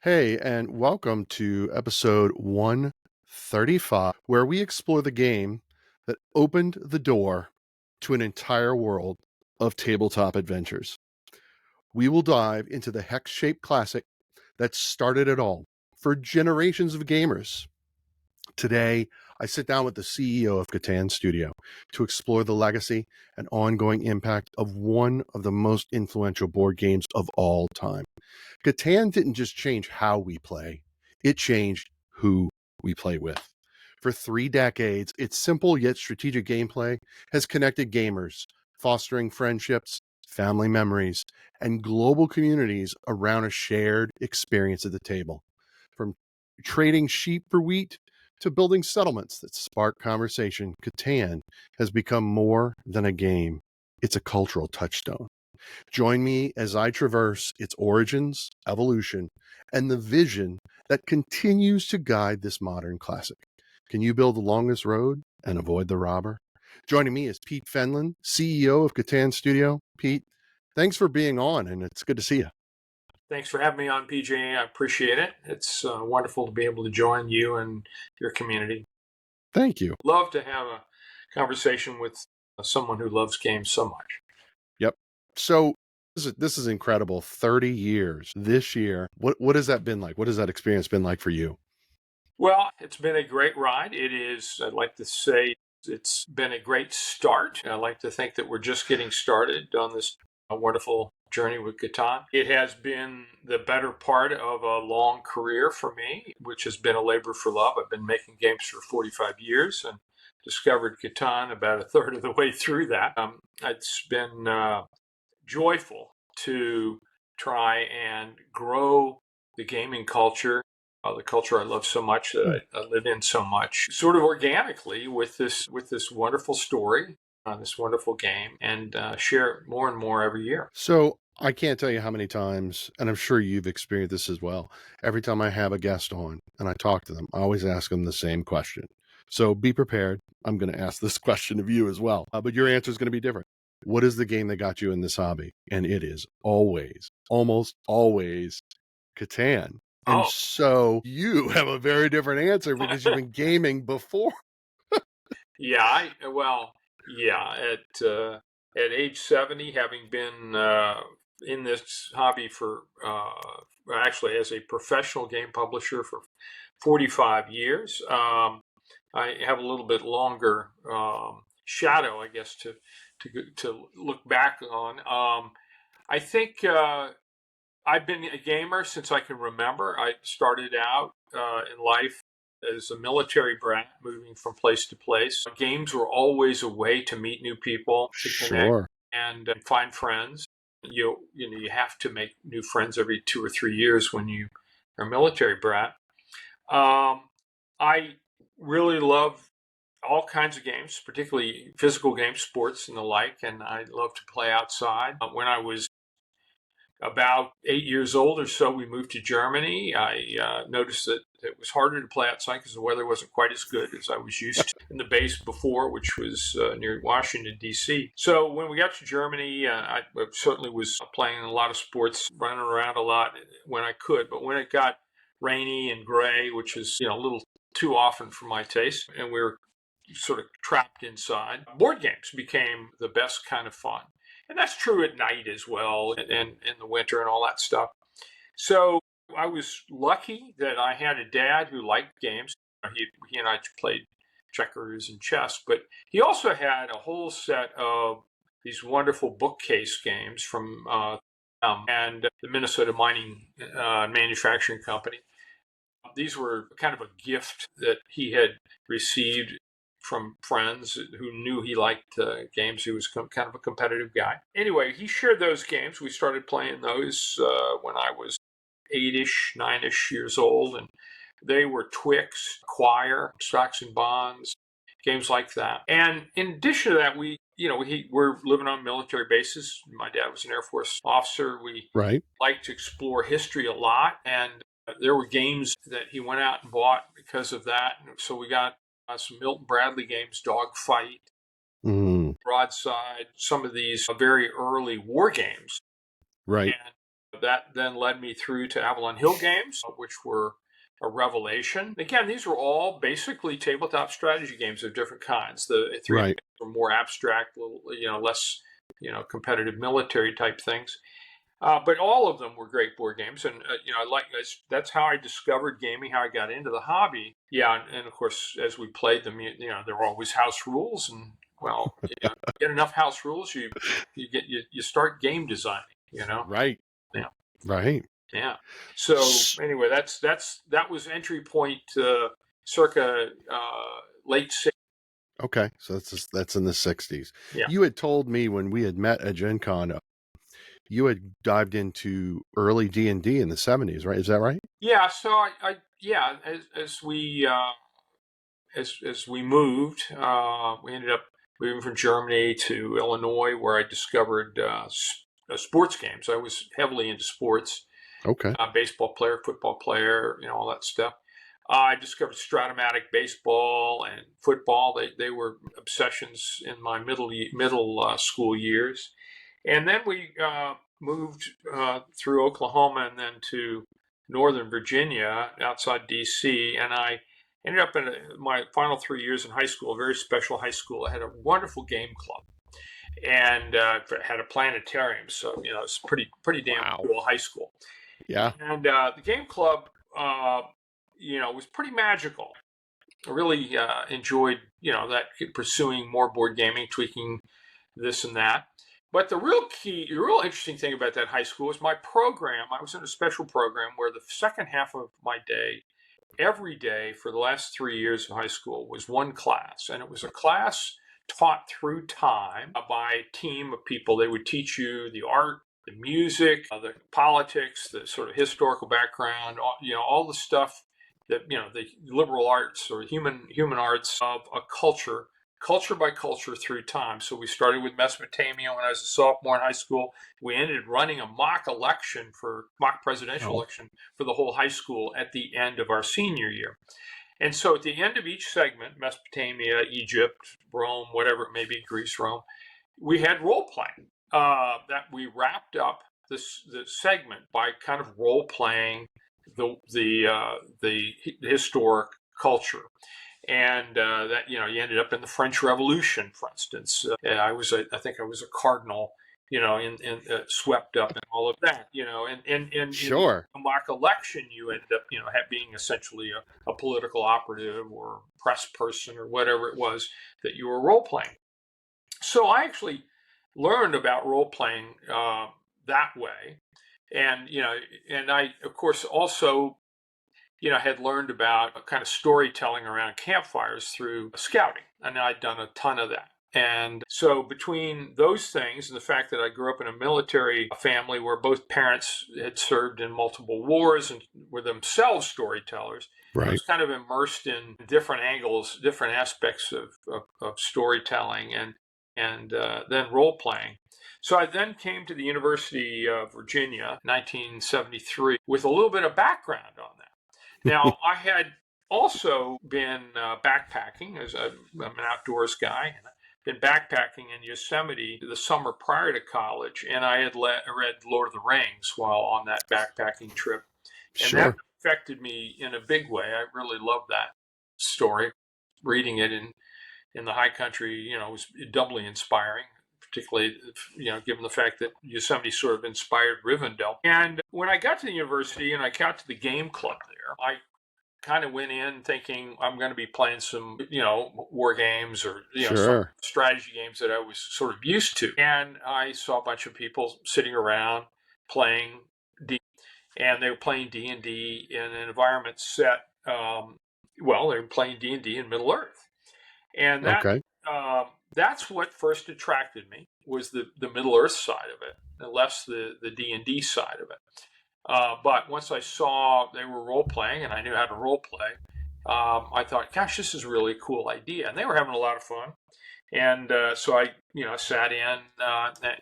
Hey, and welcome to episode 135, where we explore the game that opened the door to an entire world of tabletop adventures. We will dive into the hex-shaped classic that started it all for generations of gamers. Today, I sit down with the CEO of Catan Studio to explore the legacy and ongoing impact of one of the most influential board games of all time. Catan didn't just change how we play, it changed who we play with. For 3 decades, its simple yet strategic gameplay has connected gamers, fostering friendships, family memories, and global communities around a shared experience at the table. From trading sheep for wheat to building settlements that spark conversation, Catan has become more than a game. It's a cultural touchstone. Join me as I traverse its origins, evolution, and the vision that continues to guide this modern classic. Can you build the longest road and avoid the robber? Joining me is Pete Fenlon, CEO of Catan Studio. Pete, thanks for being on, and it's good to see you. Thanks for having me on, PJ. I appreciate it. It's wonderful to be able to join you and your community. Thank you. Love to have a conversation with someone who loves games so much. Yep. So this is incredible. 30 years this year. What has that been like? What has that experience been like for you? Well, it's been a great ride. I'd like to say, it's been a great start. I like to think that we're just getting started on this wonderful journey with Catan. It has been the better part of a long career for me, which has been a labor for love. I've been making games for 45 years and discovered Catan about a third of the way through that. It's been joyful to try and grow the gaming culture, the culture I love so much, that I live in so much, sort of organically with this wonderful story, this wonderful game, and share it more and more every year. So I can't tell you how many times, and I'm sure you've experienced this as well. Every time I have a guest on and I talk to them, I always ask them the same question. So be prepared. I'm going to ask this question of you as well, but your answer is going to be different. What is the game that got you in this hobby? And it is always, almost always, Catan. And Oh, so you have a very different answer because you've been gaming before. yeah. At age 70, having been in this hobby for actually as a professional game publisher for 45 years. I have a little bit longer shadow, I guess, to look back on. I think I've been a gamer since I can remember. I started out in life as a military brat, moving from place to place. Games were always a way to meet new people, to connect, Sure. and find friends. You have to make new friends every 2 or 3 years when you are a military brat. I really love all kinds of games, particularly physical games, sports, and the like. And I love to play outside. When I was about 8 years old or so, we moved to Germany. I noticed that it was harder to play outside because the weather wasn't quite as good as I was used to in the base before, which was near Washington, D.C. So when we got to Germany, I certainly was playing a lot of sports, running around a lot when I could. But when it got rainy and gray, which is a little too often for my taste, and we were sort of trapped inside, board games became the best kind of fun. And that's true at night as well, and in the winter and all that stuff. So I was lucky that I had a dad who liked games. He and I played checkers and chess, but he also had a whole set of these wonderful bookcase games from and the Minnesota Mining Manufacturing Company. These were kind of a gift that he had received from friends who knew he liked games. He was kind of a competitive guy. Anyway, he shared those games. We started playing those when I was 8-ish, 9-ish years old, and they were Twix, Choir, Stocks and Bonds, games like that. And in addition to that, we're living on military bases. My dad was an Air Force officer. We Right. liked to explore history a lot, and there were games that he went out and bought because of that. And so we got some Milton Bradley games, Dogfight, Mm, Broadside, some of these very early war games. right. And That then led me through to Avalon Hill games, which were a revelation. Again, these were all basically tabletop strategy games of different kinds. The three Right. were more abstract, less, competitive military type things. But all of them were great board games, and that's how I discovered gaming, how I got into the hobby. Yeah, and of course, as we played them, there were always house rules, and well, get enough house rules, you start game designing. Right. Yeah, Right. yeah. So anyway, that was entry point, circa late 60s. Okay, so that's in the 60s. Yeah. You had told me when we had met at Gen Con, you had dived into early D&D in the 70s, right? Is that right? Yeah. So as we moved, we ended up moving from Germany to Illinois, where I discovered sports games. I was heavily into sports, Okay. baseball player, football player, all that stuff. I discovered Stratomatic baseball and football. They were obsessions in my middle school years. And then we moved through Oklahoma and then to Northern Virginia outside D.C. And I ended up in my final 3 years in high school, a very special high school. I had a wonderful game club and had a planetarium. So, it's pretty damn cool high school. Yeah. And the game club, was pretty magical. I really enjoyed, that pursuing more board gaming, tweaking this and that. But the real interesting thing about that high school was my program. I was in a special program where the second half of my day, every day for the last 3 years of high school, was one class. And it was a class taught through time by a team of people. They would teach you the art, the music, the politics, the sort of historical background, all the stuff that, the liberal arts or human arts of a culture by culture through time. So we started with Mesopotamia when I was a sophomore in high school. We ended running a mock presidential election for the whole high school at the end of our senior year. And so at the end of each segment, Mesopotamia, Egypt, Rome, whatever it may be, Greece, Rome, we had role playing. That we wrapped up the segment by kind of role playing the historic culture. And that you ended up in the French Revolution, for instance. I think I was a cardinal, in swept up and all of that, and Sure. in a mock election, you ended up, being essentially a political operative or press person or whatever it was that you were role playing. So I actually learned about role playing that way, and and I of course also had learned about kind of storytelling around campfires through scouting, and I'd done a ton of that. And so between those things and the fact that I grew up in a military family where both parents had served in multiple wars and were themselves storytellers, I was kind of immersed in different angles, different aspects of storytelling and then role playing. So I then came to the University of Virginia, 1973, with a little bit of background on that. Now, I had also been backpacking, as I'm an outdoors guy, and I've been backpacking in Yosemite the summer prior to college, and I had read Lord of the Rings while on that backpacking trip. And that affected me in a big way. I really loved that story. Reading it in the high country, was doubly inspiring, particularly, given the fact that Yosemite sort of inspired Rivendell. And when I got to the university and I got to the game club there, I kind of went in thinking I'm going to be playing some, war games or, some strategy games that I was sort of used to. And I saw a bunch of people sitting around playing and they were playing D&D in an environment set, they were playing D&D in Middle Earth. And that's what first attracted me, was the Middle Earth side of it, and less the D&D side of it. But once I saw they were role playing and I knew how to role play, I thought, gosh, this is a really cool idea. And they were having a lot of fun. And so I, sat in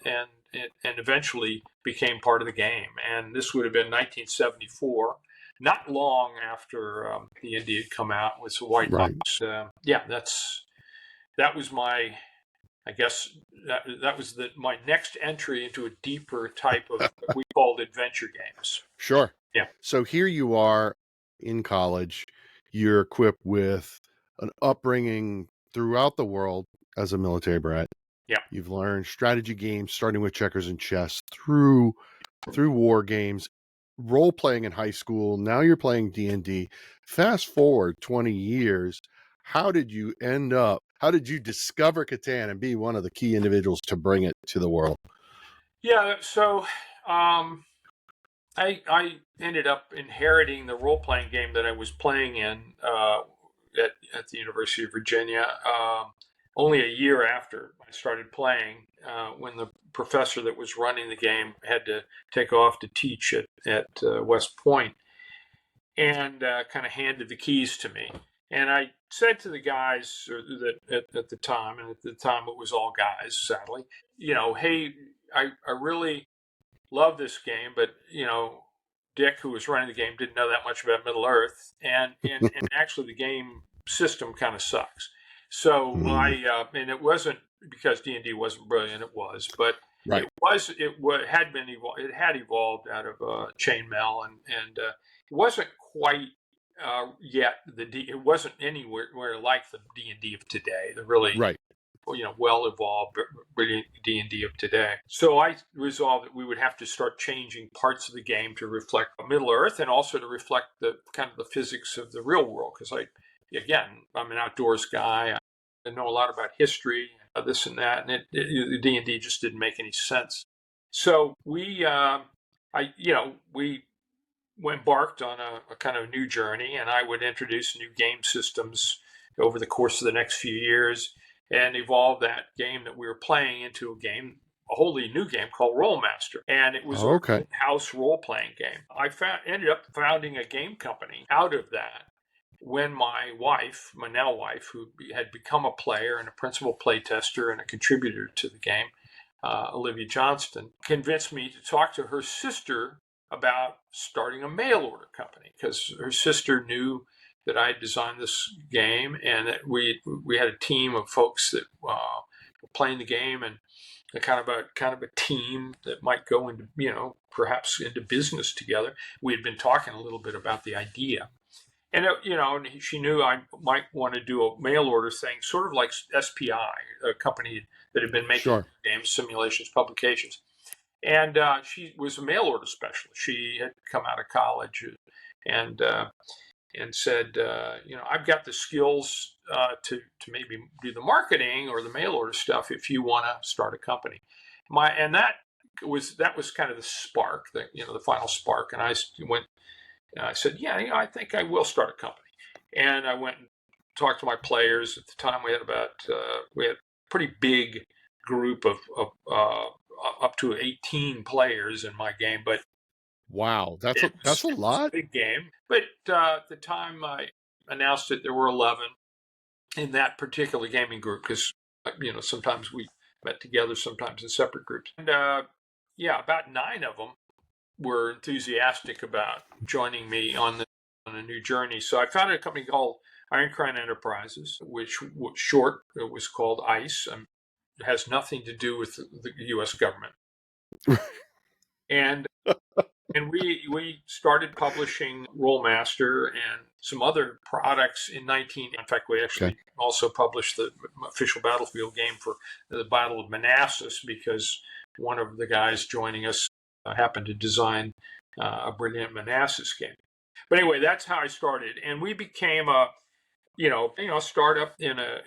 and eventually became part of the game. And this would have been 1974. Not long after D&D had come out with the White House. That was my I guess that was my next entry into a deeper type of what we called adventure games. Sure. Yeah. So here you are in college. You're equipped with an upbringing throughout the world as a military brat. Yeah. You've learned strategy games, starting with checkers and chess, through war games, role playing in high school. Now you're playing D&D. Fast forward 20 years. How did you discover Catan and be one of the key individuals to bring it to the world? Yeah. So I ended up inheriting the role playing game that I was playing in at the University of Virginia. Only a year after I started playing, when the professor that was running the game had to take off to teach at West Point, and kind of handed the keys to me. And I said to the guys that at the time, and at the time it was all guys, sadly, hey, I really love this game, but Dick, who was running the game, didn't know that much about Middle Earth, and actually the game system kind of sucks. So and it wasn't because D&D wasn't brilliant, it was, but Right. it had evolved out of chainmail, and it wasn't quite yet it wasn't anywhere like the D&D of today. The really Right. well evolved brilliant D&D of today. So I resolved that we would have to start changing parts of the game to reflect Middle Earth, and also to reflect the kind of the physics of the real world. Because I'm an outdoors guy. I know a lot about history, this and that, and D&D just didn't make any sense. So we embarked on a kind of new journey, and I would introduce new game systems over the course of the next few years, and evolve that game that we were playing into a wholly new game called Rolemaster. And it was our in-house role-playing game. I ended up founding a game company out of that when my now wife, who had become a player and a principal play tester and a contributor to the game, Olivia Johnston, convinced me to talk to her sister about starting a mail order company, because her sister knew that I had designed this game, and that we had a team of folks that were playing the game, and kind of a team that might go into perhaps into business together. We had been talking a little bit about the idea, and and she knew I might want to do a mail order thing, sort of like SPI, a company that had been making games, simulations, publications. And she was a mail order specialist. She had come out of college and said, I've got the skills to maybe do the marketing or the mail order stuff if you want to start a company. That was kind of the spark, the final spark. And I said, I think I will start a company. And I went and talked to my players. At the time, we had a pretty big group of up to 18 players in my game, but wow, that's a lot. Big game. But at the time I announced it, there were 11 in that particular gaming group, because sometimes we met together, sometimes in separate groups. And about 9 of them were enthusiastic about joining me on a new journey. So I founded a company called Iron Crown Enterprises, which was called ICE. It has nothing to do with the U.S. government. And we started publishing Rolemaster and some other products in fact, we actually also published the official battlefield game for the Battle of Manassas, because one of the guys joining us happened to design a brilliant Manassas game. But anyway, that's how I started, and we became a startup in a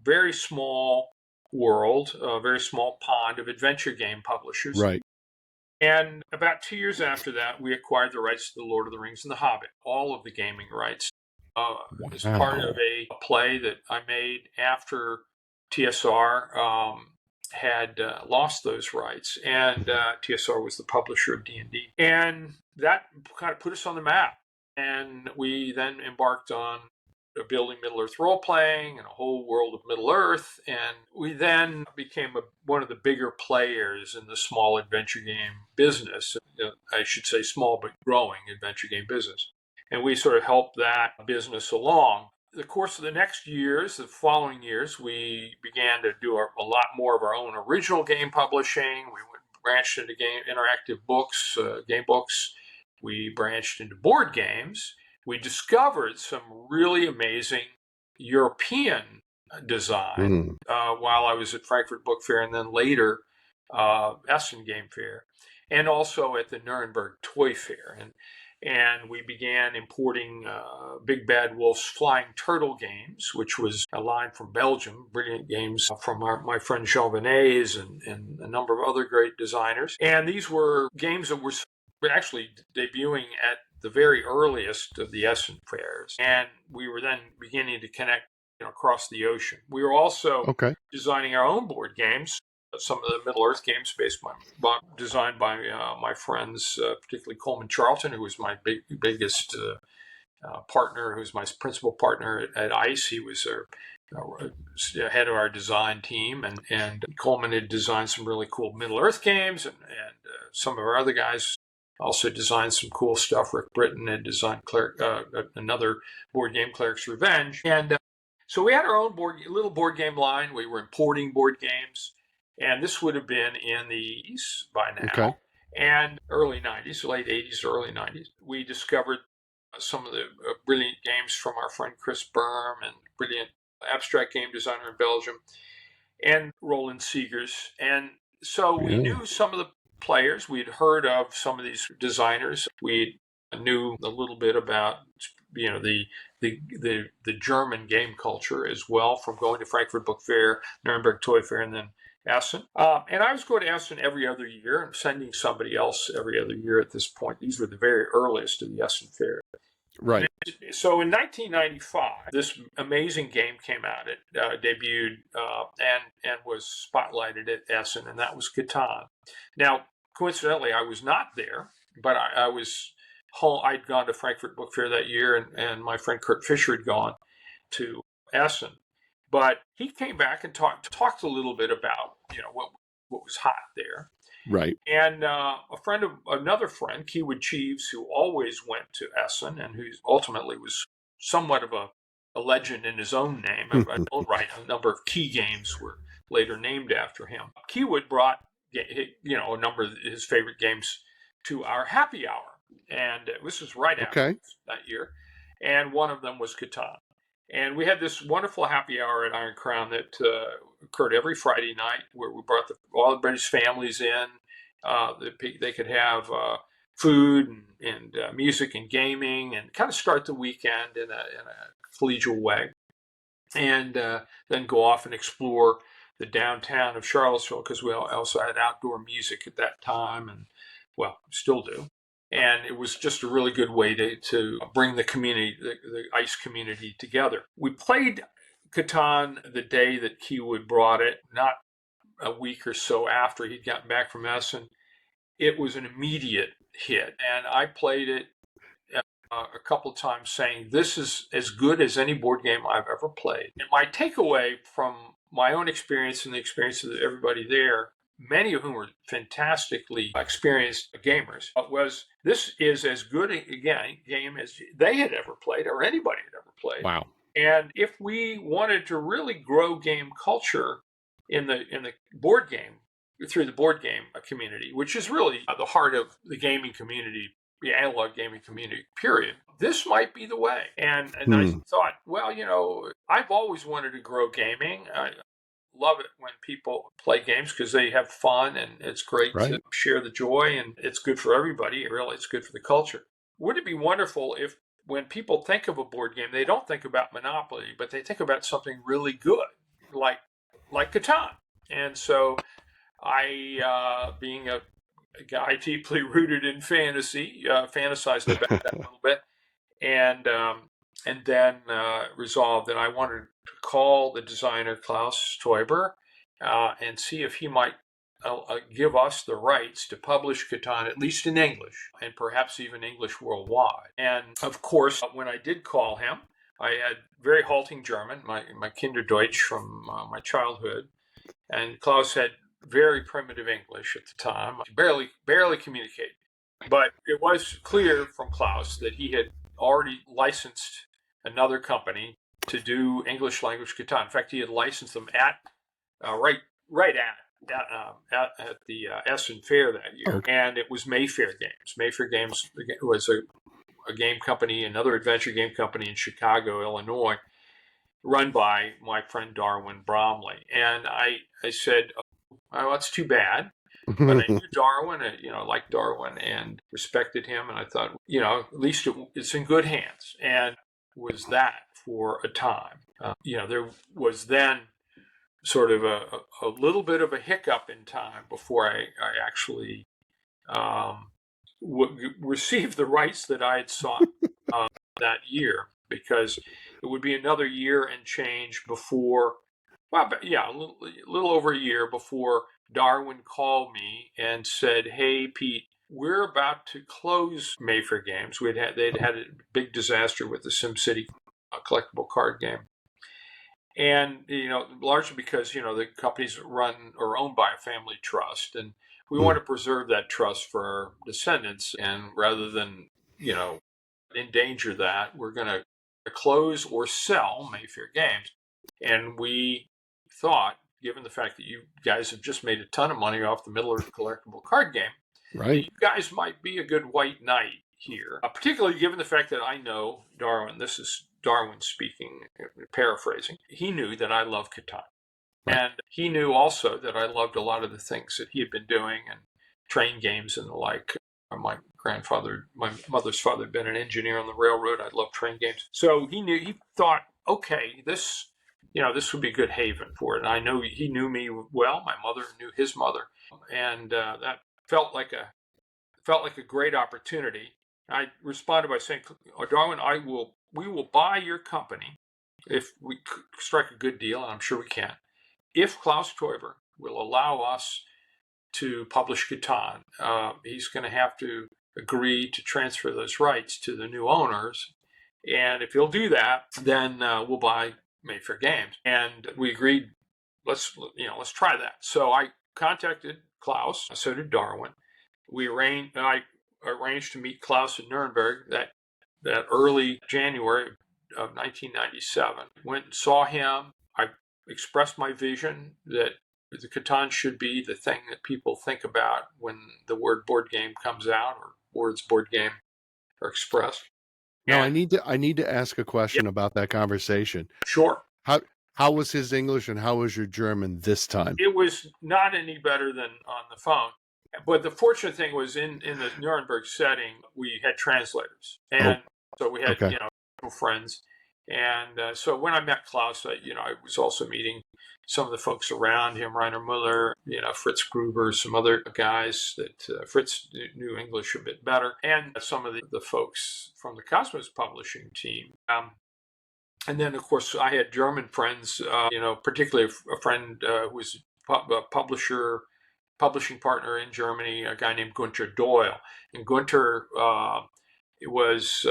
very small world, a very small pond of adventure game publishers. Right. And about 2 years after that, we acquired the rights to The Lord of the Rings and The Hobbit, all of the gaming rights, as part of a play that I made after TSR had lost those rights, and TSR was the publisher of D&D. And that kind of put us on the map. And we then embarked on building Middle-earth role-playing and a whole world of Middle-earth. And we then became one of the bigger players in the small adventure game business. I should say small but growing adventure game business. And we sort of helped that business along. the course of the next years, the following years, we began to do a lot more of our own original game publishing. We branched into interactive books, game books. We branched into board games. We discovered some really amazing European design while I was at Frankfurt Book Fair, and then later Essen Game Fair, and also at the Nuremberg Toy Fair. And we began importing Big Bad Wolf's Flying Turtle games, which was a line from Belgium, brilliant games from my friend Jean Benet and a number of other great designers. And these were games that were actually debuting at the very earliest of the Essen fairs. And we were then beginning to connect across the ocean. We were also designing our own board games. Some of the Middle-earth games designed by my friends, particularly Coleman Charlton, who was my biggest partner, who's my principal partner at ICE. He was head of our design team, and Coleman had designed some really cool Middle-earth games, and some of our other guys also designed some cool stuff. Rick Britton had designed another board game, Cleric's Revenge, and so we had our own little board game line. We were importing board games. And this would have been in the 80s by now, and early 90s, late 80s, early 90s. We discovered some of the brilliant games from our friend Chris Berm, and brilliant abstract game designer in Belgium, and Roland Seegers. And so we knew some of the players. We'd heard of some of these designers. We knew a little bit about the German game culture as well, from going to Frankfurt Book Fair, Nuremberg Toy Fair, and then Essen. And I was going to Essen every other year and sending somebody else every other year at this point. These were the very earliest of the Essen Fair. Right. So in 1995, this amazing game came out. It debuted and was spotlighted at Essen, and that was Catan. Now, coincidentally, I was not there, but I was home. I'd gone to Frankfurt Book Fair that year, and my friend Kurt Fisher had gone to Essen. But he came back and talked a little bit about what was hot there. Right. And another friend, Keywood Cheeves, who always went to Essen and who ultimately was somewhat of a legend in his own name. Right, a number of key games were later named after him. Keywood brought a number of his favorite games to our happy hour, and this was right after that year. And one of them was Catan. And we had this wonderful happy hour at Iron Crown that occurred every Friday night, where we brought all the British families in. They could have food and music and gaming, and kind of start the weekend in a collegial way. And then go off and explore the downtown of Charlottesville, because we also had outdoor music at that time, and still do. And it was just a really good way to bring the community, the ICE community, together. We played Catan the day that Keywood brought it, not a week or so after he'd gotten back from Essen. It was an immediate hit, and I played it a couple of times, saying, this is as good as any board game I've ever played. And my takeaway from my own experience and the experience of everybody there, many of whom were fantastically experienced gamers, was this is as good a game as they had ever played, or anybody had ever played. Wow. And if we wanted to really grow game culture in the board game, through the board game community, which is really the heart of the gaming community, the analog gaming community, period, this might be the way. And I thought, I've always wanted to grow gaming. I love it when people play games, because they have fun, and it's great to share the joy, and it's good for everybody. Really, it's good for the culture. Wouldn't it be wonderful if, when people think of a board game, they don't think about Monopoly, but they think about something really good, like Catan? And so I, being a guy deeply rooted in fantasy, fantasized about that a little bit, and then resolved that I wanted to call the designer Klaus Teuber and see if he might give us the rights to publish Catan, at least in English, and perhaps even English worldwide. And of course, when I did call him, I had very halting German, my Kinderdeutsch from my childhood, and Klaus had very primitive English at the time, barely communicated. But it was clear from Klaus that he had already licensed another company to do English language Catan. In fact, he had licensed them at right at the Essen Fair that year, Okay. and it was Mayfair Games. Mayfair Games was a game company, another adventure game company in Chicago, Illinois, run by my friend Darwin Bromley. And I said, "Oh, that's too bad." But I knew Darwin, liked Darwin and respected him. And I thought, at least it's in good hands. And was that for a time. There was then sort of a little bit of a hiccup in time before I actually received the rights that I had sought that year, because it would be another year and change before, well, yeah, a little over a year before Darwin called me and said, "Hey, Pete, we're about to close Mayfair Games. They'd had a big disaster with the SimCity collectible card game." And, largely because, the company's run or owned by a family trust. And we want to preserve that trust for our descendants. And rather than, endanger that, we're going to close or sell Mayfair Games. And we thought, given the fact that you guys have just made a ton of money off the Middle Earth collectible card game, that you guys might be a good white knight here, particularly given the fact that I know Darwin. This is Darwin speaking, paraphrasing. He knew that I love Catan. Right. And he knew also that I loved a lot of the things that he had been doing, and train games and the like. My mother's father had been an engineer on the railroad. I love train games. So he thought, okay, this would be a good haven for it. And I know he knew me well. My mother knew his mother. And that felt like a great opportunity. I responded by saying, "Darwin, we will buy your company if we strike a good deal, and I'm sure we can, if Klaus Teuber will allow us to publish Catan. He's going to have to agree to transfer those rights to the new owners, and if he'll do that, then we'll buy Mayfair Games." And we agreed, let's try that. So I contacted Klaus. So did Darwin. I arranged to meet Klaus in Nuremberg that early January of 1997. Went and saw him. I expressed my vision that the Catan should be the thing that people think about when the word board game comes out, or words board game are expressed. Now, I need to ask a question about that conversation. Sure. How was his English and how was your German this time? It was not any better than on the phone. But the fortunate thing was in the Nuremberg setting, we had translators. And so we had, friends. And so when I met Klaus, I was also meeting some of the folks around him, Rainer Muller, Fritz Gruber, some other guys that Fritz knew English a bit better, and some of the folks from the Cosmos publishing team. And then, of course, I had German friends, particularly a friend who was a publishing partner in Germany, a guy named Gunter Doyle. And Gunter was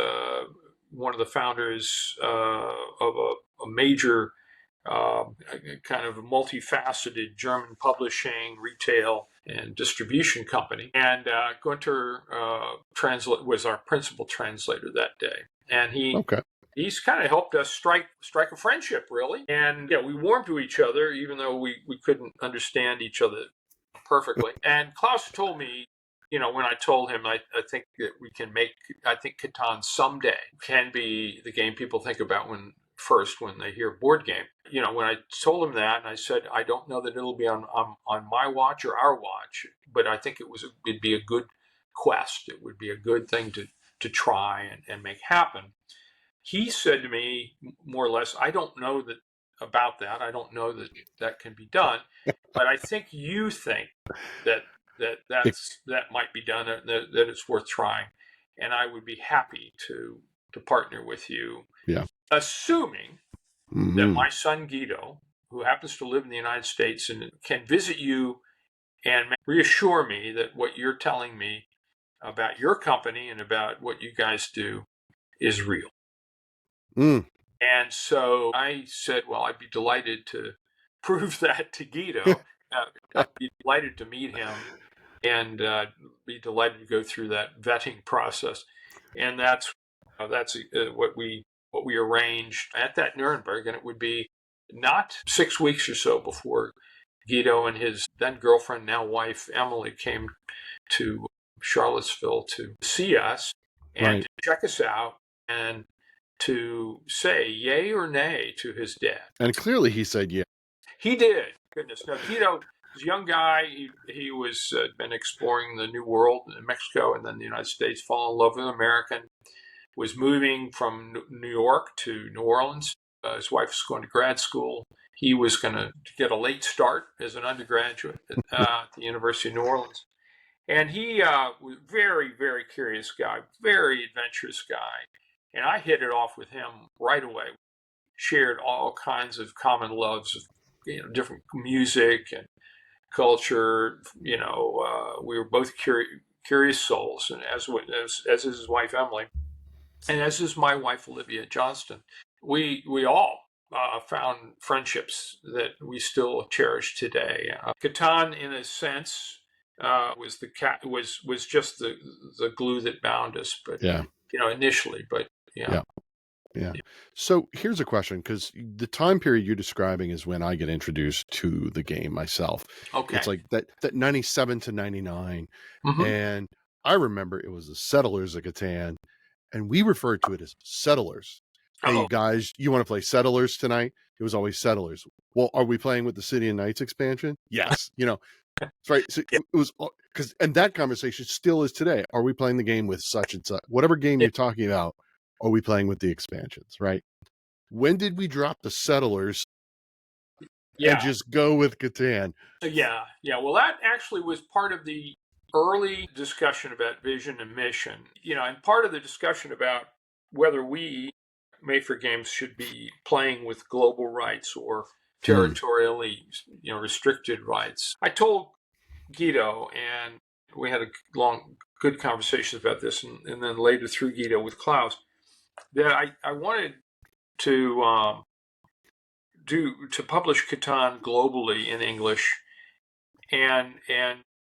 one of the founders of a major kind of multifaceted German publishing, retail, and distribution company. And Gunter was our principal translator that day. And he's kind of helped us strike a friendship, really. And we warmed to each other, even though we couldn't understand each other perfectly. And Klaus told me, when I told him, I think that I think Catan someday can be the game people think about when they hear board game. When I told him that, and I said, I don't know that it'll be on my watch or our watch, but I think it'd be a good quest. It would be a good thing to try and make happen. He said to me, more or less, I don't know about that. I don't know that can be done, but I think you think that might be done, that it's worth trying, and I would be happy to partner with you. Yeah. Assuming that my son Guido, who happens to live in the United States, and can visit you and reassure me that what you're telling me about your company and about what you guys do is real. And so I said, well, I'd be delighted to prove that to Guido. I'd be delighted to meet him, and be delighted to go through that vetting process. And that's what we what we arranged at that Nuremberg, and it would be not 6 weeks or so before Guido and his then girlfriend, now wife, Emily, came to Charlottesville to see us and to check us out and to say yay or nay to his dad. And clearly he said yeah. He did. Goodness. Now, Guido was a young guy. He was been exploring the New World in Mexico and then the United States, fall in love with an American, was moving from New York to New Orleans. His wife was going to grad school. He was going to get a late start as an undergraduate at the University of New Orleans. And he was a very, very curious guy, very adventurous guy. And I hit it off with him right away. Shared all kinds of common loves of different music and culture. We were both curious souls, and as is his wife Emily, and as is my wife Olivia Johnston. We all found friendships that we still cherish today. Catan, in a sense, was just the glue that bound us. But initially, but yeah. So here's a question, because the time period you're describing is when I get introduced to the game myself. Okay. It's like that 97 to 99. And I remember it was the Settlers of Catan, and we referred to it as Settlers. Hey, guys, you want to play Settlers tonight? It was always Settlers. Well, are we playing with the City and Knights expansion? Yes. Right. So it was, and that conversation still is today. Are we playing the game with such and such? Whatever game you're talking about, are we playing with the expansions, right? When did we drop the Settlers and just go with Catan? Yeah. Well, that actually was part of the early discussion about vision and mission, and part of the discussion about whether we, Made for Games, should be playing with global rights or territorially, restricted rights. I told Guido, and we had a good conversation about this, and then later through Guido with Klaus, that I wanted to publish Catan globally in English, and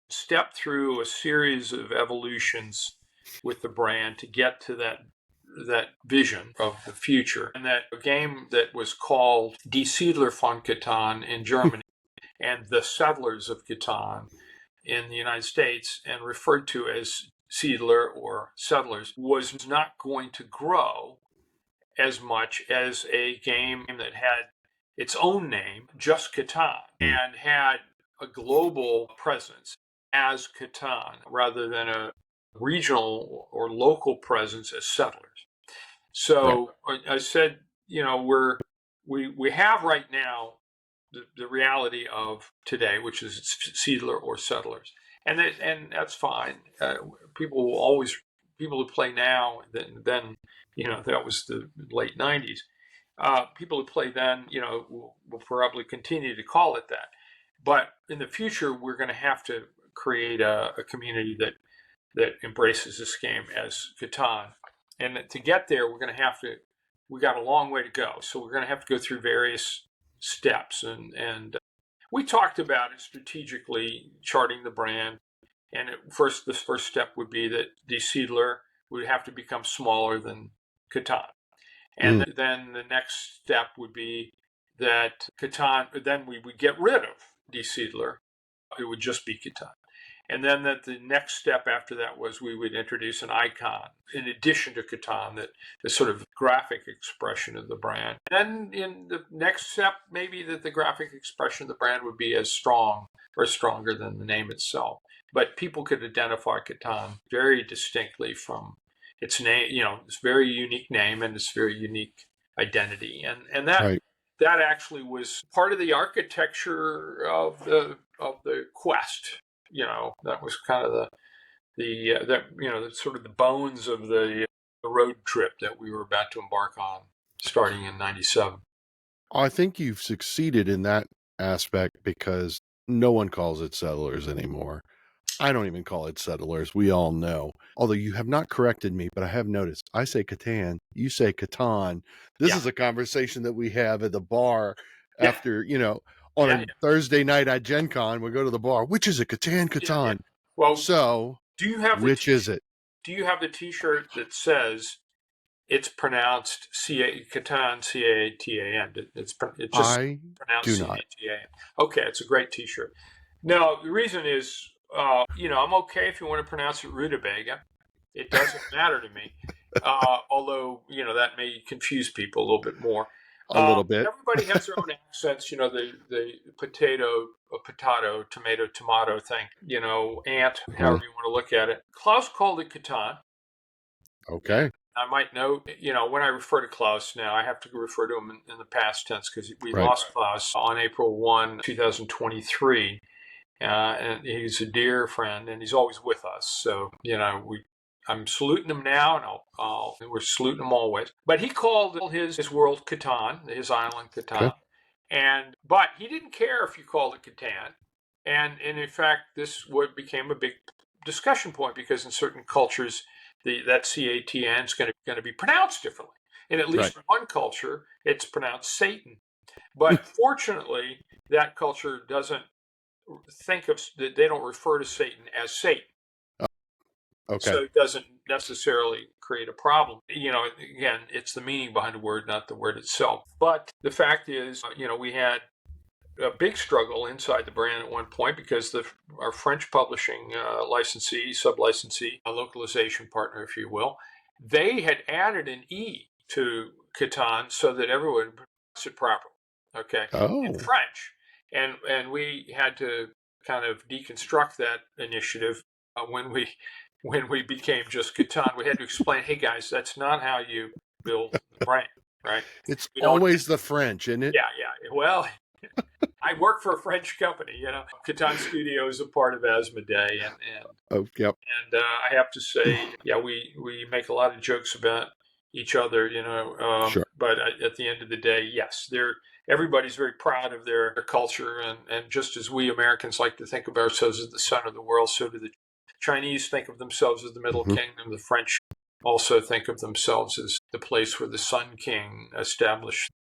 step through a series of evolutions with the brand to get to that vision of the future. And that a game that was called Die Siedler von Catan in Germany and the Settlers of Catan in the United States, and referred to as Siedler or Settlers, was not going to grow as much as a game that had its own name, just Catan, and had a global presence as Catan rather than a regional or local presence as Settlers. So I said, we have right now the reality of today, which is Siedler or Settlers, and that's fine. People who play now, then that was the late 90s. People who play then, will probably continue to call it that. But in the future, we're going to have to create a community that embraces this game as Catan. And to get there, we got a long way to go. So we're going to have to go through various steps. And we talked about it strategically, charting the brand. And the first step would be that Die Siedler would have to become smaller than Catan. And then the next step would be that Catan, then we would get rid of Die Siedler. It would just be Catan. And then that the next step after that was we would introduce an icon in addition to Catan, that the sort of graphic expression of the brand. And then in the next step, maybe that the graphic expression of the brand would be as strong or stronger than the name itself. But people could identify Catan very distinctly from its name, its very unique name and its very unique identity. And that that actually was part of the architecture of the quest. That was kind of the sort of the bones of the road trip that we were about to embark on, starting in 97. I think you've succeeded in that aspect because no one calls it Settlers anymore. I don't even call it Settlers. We all know. Although you have not corrected me, but I have noticed. I say Catan, you say Catan. This is a conversation that we have at the bar after, on a Thursday night at Gen Con. We go to the bar. Which is it? Catan. Well, so do you have which is it? Do you have the T-shirt that says it's pronounced Catan, C-A-T-A-N. It's just I pronounced do not. C-A-T-A-N. Okay, it's a great T-shirt. No, the reason is, I'm okay if you want to pronounce it rutabaga. It doesn't matter to me. Although, that may confuse people a little bit more. A little bit. Everybody has their own accents, the potato, tomato thing, ant, however you want to look at it. Klaus called it Catan. Okay. I might note, when I refer to Klaus now, I have to refer to him in the past tense because we Right. lost Klaus on April 1, 2023. And he's a dear friend, and he's always with us. So, I'm saluting him now, and we're saluting him always. But he called his world Catan, his island Catan, Okay. but he didn't care if you called it Catan. And in fact, this became a big discussion point because in certain cultures, that CATN is going to be pronounced differently. In at least one culture, it's pronounced Satan. But fortunately, that culture doesn't they don't refer to Satan as Satan. Okay. So it doesn't necessarily create a problem. Again, it's the meaning behind the word, not the word itself. But the fact is, we had a big struggle inside the brand at one point because our French publishing licensee, sub-licensee, a localization partner, if you will, they had added an E to Catan so that everyone would pronounce it properly, okay, in French. And we had to kind of deconstruct that initiative when we became just Catan. We had to explain, hey guys, that's not how you build the brand, right? It's always the French, isn't it? Yeah. Well, I work for a French company, Catan Studio is a part of Asmodee, and yep. And I have to say, yeah, we make a lot of jokes about each other, Sure. But at the end of the day, yes, everybody's very proud of their culture, and just as we Americans like to think of ourselves as the center of the world, so do the Chinese think of themselves as the Middle Kingdom. The French also think of themselves as the place where the Sun King established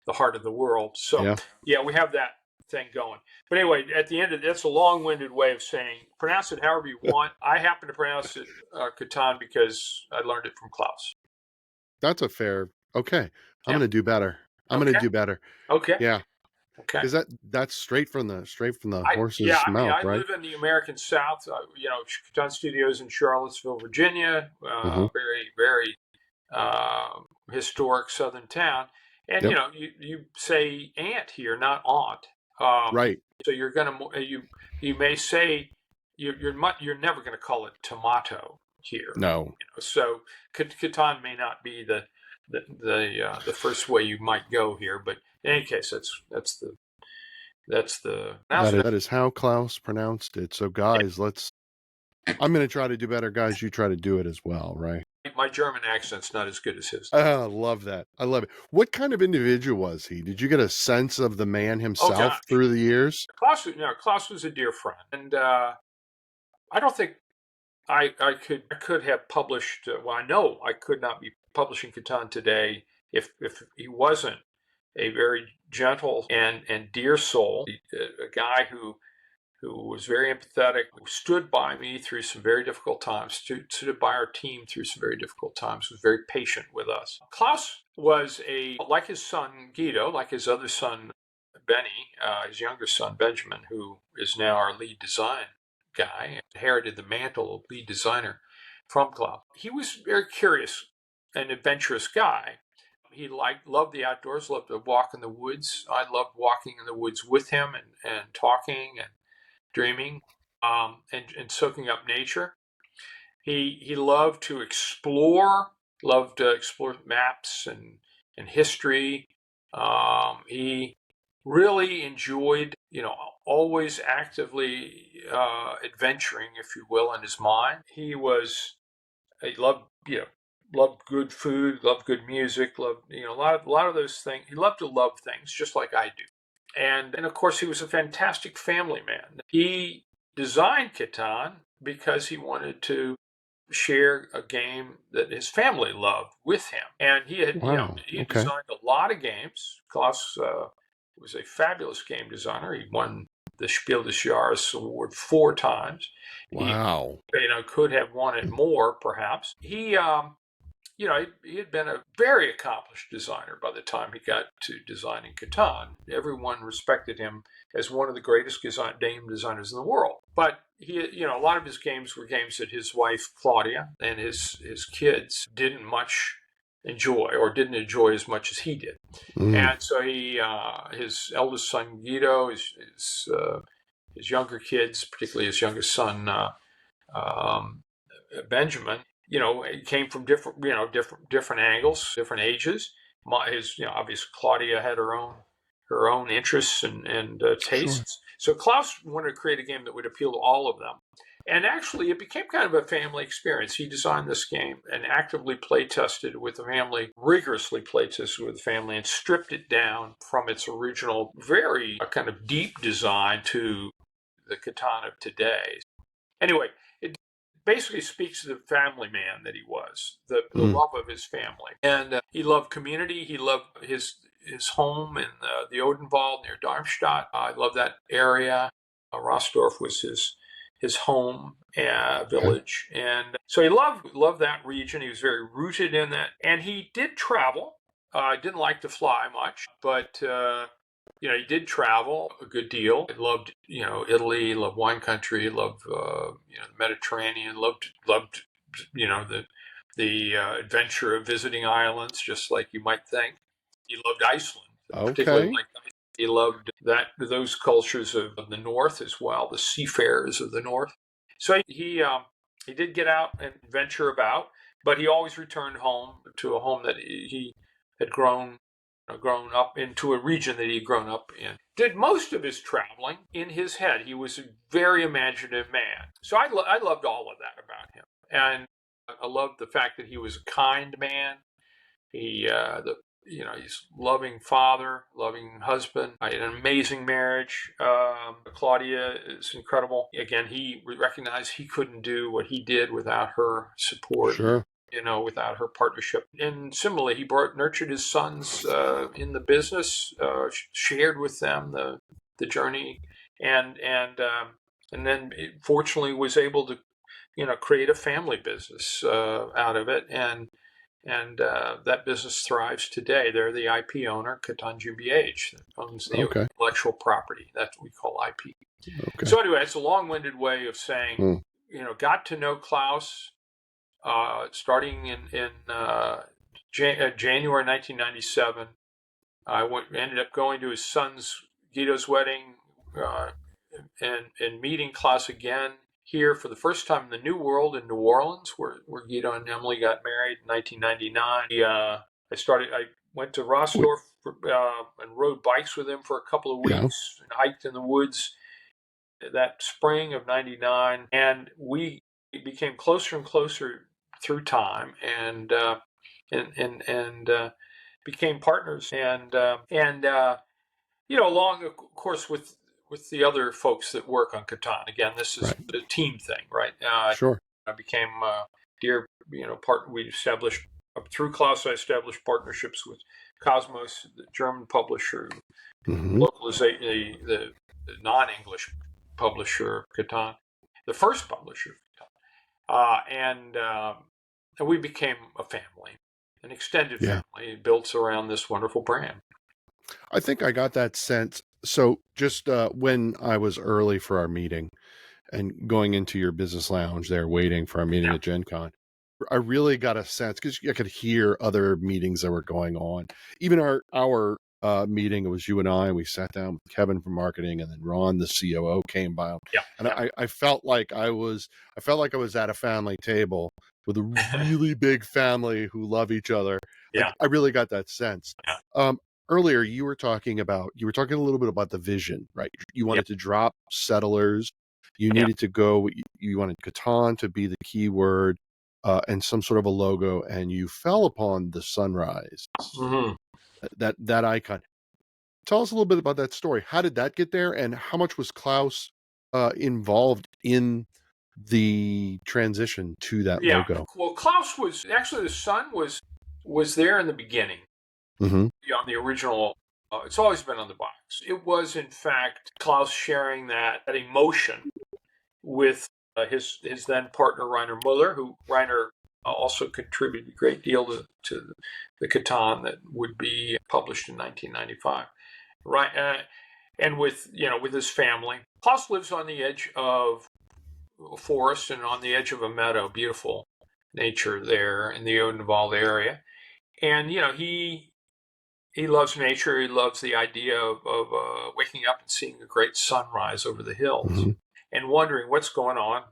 the heart of the world. So, yeah, we have that thing going. But anyway, at the end of that's a long-winded way of saying pronounce it however you want. I happen to pronounce it Catan because I learned it from Klaus. That's a fair. Okay. I'm going to do better. I'm going to do better. Okay. Yeah. Okay. Because that's straight from the horse's mouth, I right? live in the American South. Catan Studios in Charlottesville, Virginia. Very, very historic southern town. And you say aunt here, not aunt. Right. So you're gonna you may say you're never going to call it tomato here. No. So Catan may not be the first way you might go here, but in any case, that is how Klaus pronounced it. So guys, I'm going to try to do better. Guys, you try to do it as well, right? My German accent's not as good as his. I love that. I love it. What kind of individual was he? Did you get a sense of the man himself through the years? Klaus was a dear friend, and I don't think I could have published. Well, I know I could not be publishing Catan today if he wasn't a very gentle and dear soul, a guy who was very empathetic, who stood by me through some very difficult times, stood by our team through some very difficult times, was very patient with us. Klaus was like his son Guido, like his other son Benny, his younger son Benjamin, who is now our lead design guy, inherited the mantle of lead designer from Klaus. He was a very curious and adventurous guy. He loved the outdoors, loved to walk in the woods. I loved walking in the woods with him and talking and dreaming and soaking up nature. He loved to explore, maps and history. He really enjoyed, always actively adventuring, if you will, in his mind. He loved good food, loved good music, loved, a lot of those things. He loved to love things just like I do. And of course, he was a fantastic family man. He designed Catan because he wanted to share a game that his family loved with him. And he had, designed a lot of games. Klaus was a fabulous game designer. He won the Spiel des Jahres award 4 times. Wow. He, could have won it more, perhaps. He he had been a very accomplished designer by the time he got to designing Catan. Everyone respected him as one of the greatest game designers in the world. But a lot of his games were games that his wife Claudia and his kids didn't didn't enjoy as much as he did. And so his eldest son Guido, his younger kids, particularly his youngest son Benjamin, it came from different angles, different ages. Obviously Claudia had her own interests and tastes. Sure. So Klaus wanted to create a game that would appeal to all of them. And actually, it became kind of a family experience. He designed this game and actively play tested with the family, rigorously play tested with the family, and stripped it down from its original, very kind of deep design to the Catan of today. Anyway, it basically speaks to the family man that he was, the love of his family. And he loved community. He loved his home in the Odenwald near Darmstadt. I love that area. Rossdorf was his home village. And so he loved that region. He was very rooted in that. And he did travel. Didn't like to fly much, but he did travel a good deal. He loved, Italy, loved wine country, loved, the Mediterranean, loved, the adventure of visiting islands, just like you might think. He loved Iceland, particularly like Iceland. He loved those cultures of the north as well, the seafarers of the north. So he did get out and venture about, but he always returned home to a home that he had grown up into, a region that he'd grown up in. Did most of his traveling in his head. He was a very imaginative man. So I loved all of that about him. And I loved the fact that he was a kind man. He's loving father, loving husband, an amazing marriage. Claudia is incredible. Again, he recognized he couldn't do what he did without her support. Sure. Without her partnership. And similarly, he nurtured his sons in the business, shared with them the journey, and then fortunately was able to, create a family business out of it, and that business thrives today. They're the IP owner, Catan GmbH, that owns the intellectual property. That's what we call IP. Okay. So anyway, it's a long-winded way of saying, got to know Klaus. Starting in January 1997, I ended up going to his son's Guido's wedding and meeting Klaus again here for the first time in the New World in New Orleans, where Guido and Emily got married in 1999. I went to Rossdorf and rode bikes with him for a couple of weeks and hiked in the woods that spring of '99, and we became closer and closer through time, and became partners, and along of course with the other folks that work on Catan. Again, this is the team thing, right? Sure. I became dear partner. We established through Klaus. I established partnerships with Cosmos, the German publisher, localization, the non-English publisher Catan, the first publisher of Catan. And we became a family, an extended family built around this wonderful brand. I think I got that sense. So just when I was early for our meeting and going into your business lounge there, waiting for our meeting at Gen Con, I really got a sense, because I could hear other meetings that were going on. Even our meeting, it was you and I. We sat down with Kevin from marketing, and then Ron, the COO, came by. I felt like I was at a family table with a really big family who love each other. I really got that sense. Earlier, you were talking a little bit about the vision, right? You wanted to drop settlers. You needed to go. You wanted Catan to be the key word. And some sort of a logo, and you fell upon the sunrise, that icon. Tell us a little bit about that story. How did that get there, and how much was Klaus involved in the transition to that logo? Well, Klaus was actually, the sun was there in the beginning. On the original, it's always been on the box. It was in fact Klaus sharing that emotion with his then partner Rainer Muller, who Rainer also contributed a great deal to the Catan that would be published in 1995. Right, and with his family. Klaus lives on the edge of a forest and on the edge of a meadow. Beautiful nature there in the Odenwald area, and he loves nature. He loves the idea of waking up and seeing a great sunrise over the hills, Mm-hmm. and wondering what's going on,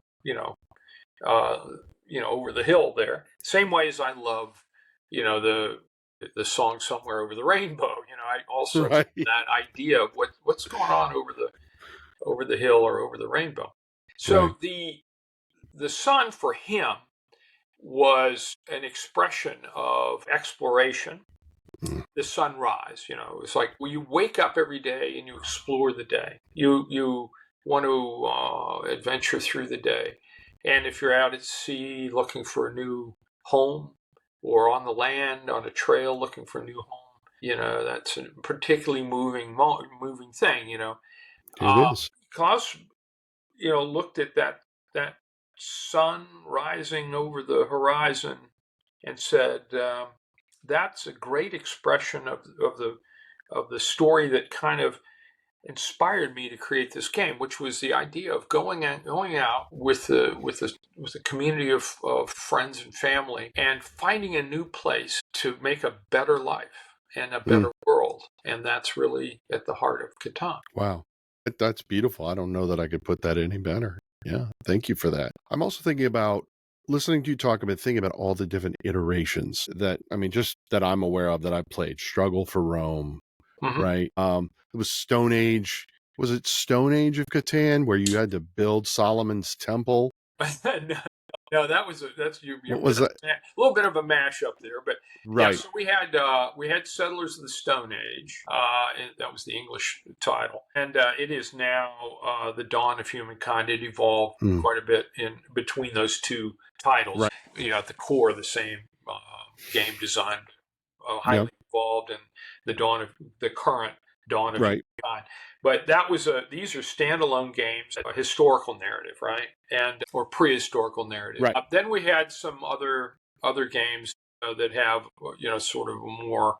uh, over the hill there. Same way as I love, the song "Somewhere Over the Rainbow." I also Right. that idea of what's going on over the hill or over the rainbow. Right. So the sun for him was an expression of exploration. Mm. The sunrise, it's like you wake up every day and you explore the day. You want to adventure through the day, and if you're out at sea looking for a new home, or on the land on a trail looking for a new home, that's a particularly moving thing. It is. Klaus, looked at that sun rising over the horizon and said, "That's a great expression of the story that kind of inspired me to create this game," which was the idea of going out with a community of friends and family and finding a new place to make a better life and a better world, and that's really at the heart of Catan. Wow. That's beautiful. I don't know that I could put that any better. Yeah. Thank you for that. I'm also thinking about listening to you talk about thinking about all the different iterations just that I'm aware of that I've played. Struggle for Rome, Mm-hmm. right? It was Stone Age. Was it Stone Age of Catan where you had to build Solomon's temple? No, that's you. What was that? A little bit of a mashup there, but yeah. Right. So we had Settlers of the Stone Age, and that was the English title, and it is now the Dawn of Humankind. It evolved quite a bit in between those two titles. Right. At the core, the same game design, highly evolved, and the current Dawn of Humankind. But these are standalone games, a historical narrative, right, or prehistorical narrative. Right. Then we had some other games that have sort of more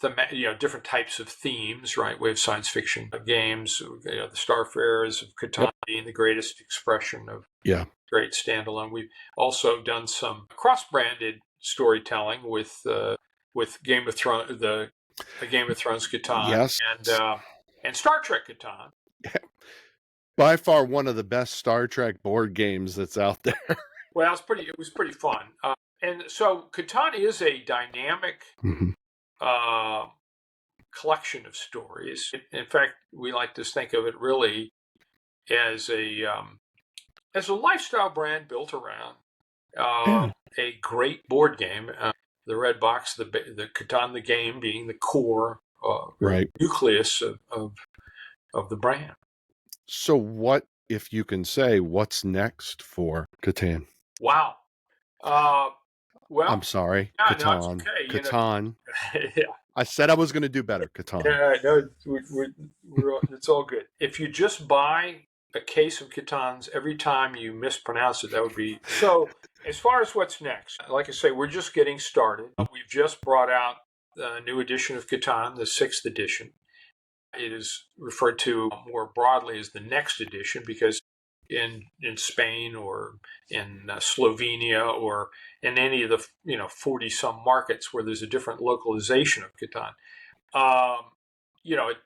different types of themes, right? We have science fiction games, the Starfarers of Catan being the greatest expression of great standalone. We've also done some cross-branded storytelling with Game of Thrones, Game of Thrones Catan, and Star Trek Catan. By far one of the best Star Trek board games that's out there. Well, it was pretty fun. And so Catan is a dynamic collection of stories. In fact, we like to think of it really as a lifestyle brand built around a great board game. The red box, the Catan, the game being the core, nucleus of the brand. So what, if you can say, what's next for Catan? Wow. Well, I'm sorry, yeah, Catan. no, it's okay. Catan. Yeah. I said I was going to do better, Catan. Yeah, no, it's all good. If you just buy a case of Catans every time you mispronounce it, that would be so. As far as what's next, like I say, we're just getting started. We've just brought out a new edition of Catan, the 6th edition. It is referred to more broadly as the next edition because in Spain or in Slovenia or in any of the 40 some markets where there's a different localization of Catan,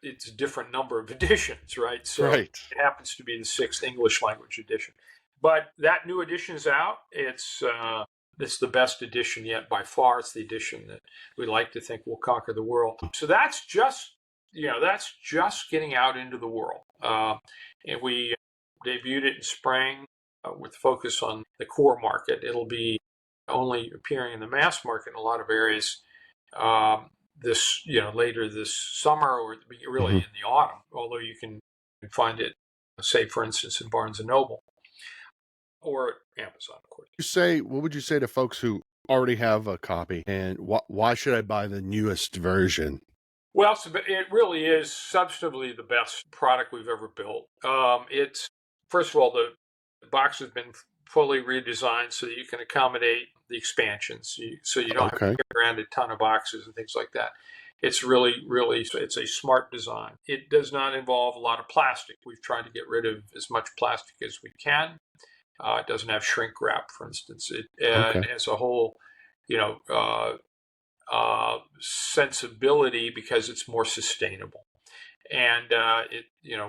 it's a different number of editions, right? So it happens to be the 6th English language edition. But that new edition is out. It's the best edition yet by far. It's the edition that we like to think will conquer the world. So that's just getting out into the world. And we debuted it in spring with focus on the core market. It'll be only appearing in the mass market in a lot of areas later this summer or really in the autumn, although you can find it, say, for instance, in Barnes & Noble or Amazon, of course. What would you say to folks who already have a copy, and why should I buy the newest version? Well, it really is substantively the best product we've ever built. It's, first of all, the box has been fully redesigned so that you can accommodate the expansions, so you don't have to carry around a ton of boxes and things like that. It's really, it's a smart design. It does not involve a lot of plastic. We've tried to get rid of as much plastic as we can. It doesn't have shrink wrap, for instance. It has a whole, sensibility because it's more sustainable. And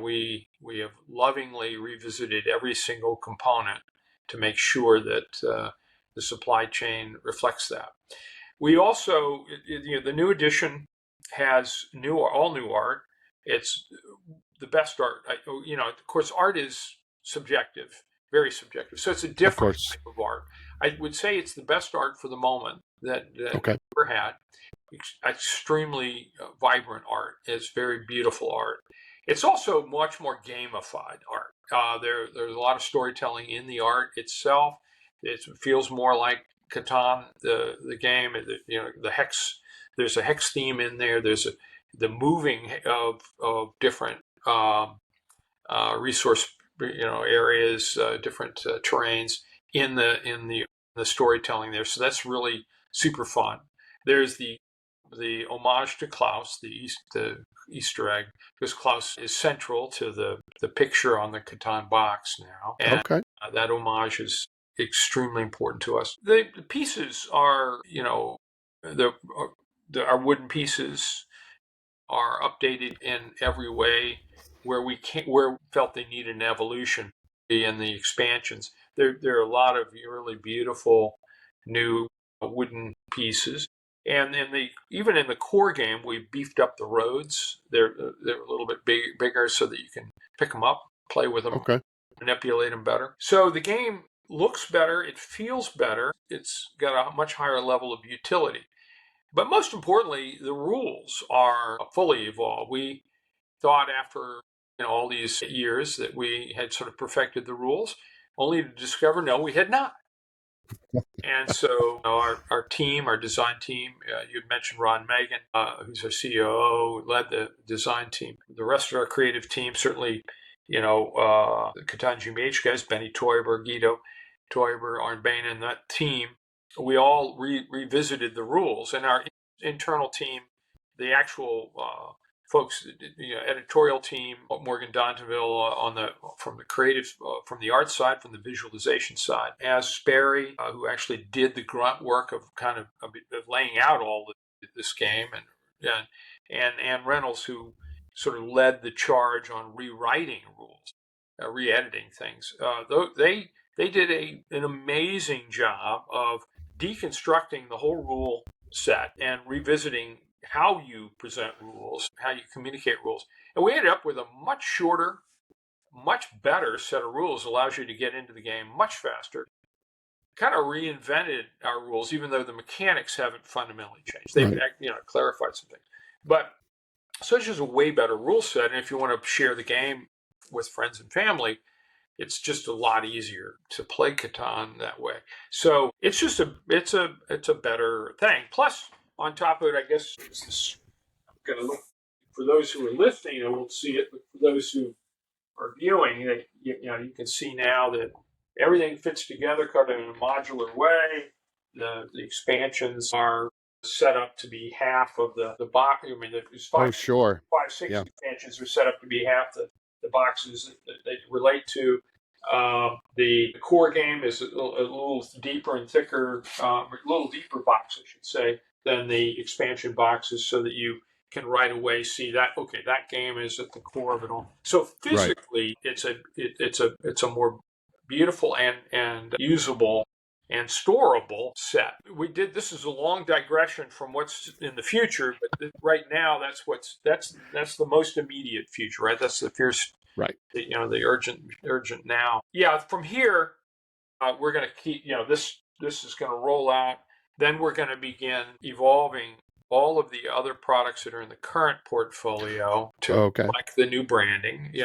we have lovingly revisited every single component to make sure that the supply chain reflects that. We also, the new edition has all new art. It's the best art. Of course, art is subjective, very subjective. So it's a different type of art. I would say it's the best art for the moment that we've ever had. Extremely vibrant art. It's very beautiful art. It's also much more gamified art. There's a lot of storytelling in the art itself. It feels more like Catan, the game. The hex. There's a hex theme in there. There's the moving of different resource areas, different terrains in the storytelling there. So that's really super fun. There's the homage to Klaus, the Easter egg, because Klaus is central to the picture on the Catan box now, and that homage is extremely important to us. The pieces are, our wooden pieces are updated in every way where we felt they needed an evolution in the expansions. There are a lot of really beautiful new wooden pieces. And even in the core game, we beefed up the roads. They're a little bit bigger so that you can pick them up, play with them, manipulate them better. So the game looks better. It feels better. It's got a much higher level of utility. But most importantly, the rules are fully evolved. We thought after all these years that we had sort of perfected the rules, only to discover, no, we had not. And so our team, our design team, you mentioned Ron Megan, who's our COO, led the design team. The rest of our creative team, certainly, the Catan GmbH guys, Benny Teuber, Guido Teuber, Arne Bain, and that team, we all revisited the rules. And our internal team, the actual folks, editorial team, Morgan Dontanville from the creative, from the art side, from the visualization side, as Sperry, who actually did the grunt work of kind of laying out all this game, and Ann Reynolds, who sort of led the charge on rewriting rules, re-editing things. They did an amazing job of deconstructing the whole rule set and revisiting how you present rules, how you communicate rules. And we ended up with a much shorter, much better set of rules, allows you to get into the game much faster. Kind of reinvented our rules, even though the mechanics haven't fundamentally changed. They've clarified some things. But so it's just a way better rule set. And if you want to share the game with friends and family, it's just a lot easier to play Catan that way. So it's just it's a better thing. Plus, on top of it, I guess I'm going to look for those who are listening. I won't see it, but for those who are viewing, you can see now that everything fits together, kind of in a modular way. The expansions are set up to be half of the box. I mean, there's 5, 6 expansions are set up to be half the boxes that they relate to. The core game is a little deeper and thicker, a little deeper box, I should say, than the expansion boxes, so that you can right away see that that game is at the core of it all. So physically, it's a more beautiful and usable and storable set. This is a long digression from what's in the future, but right now that's the most immediate future, right? That's the fierce. Right. The urgent now. Yeah, from here, we're going to keep, this is going to roll out. Then we're going to begin evolving all of the other products that are in the current portfolio to like the new branding. We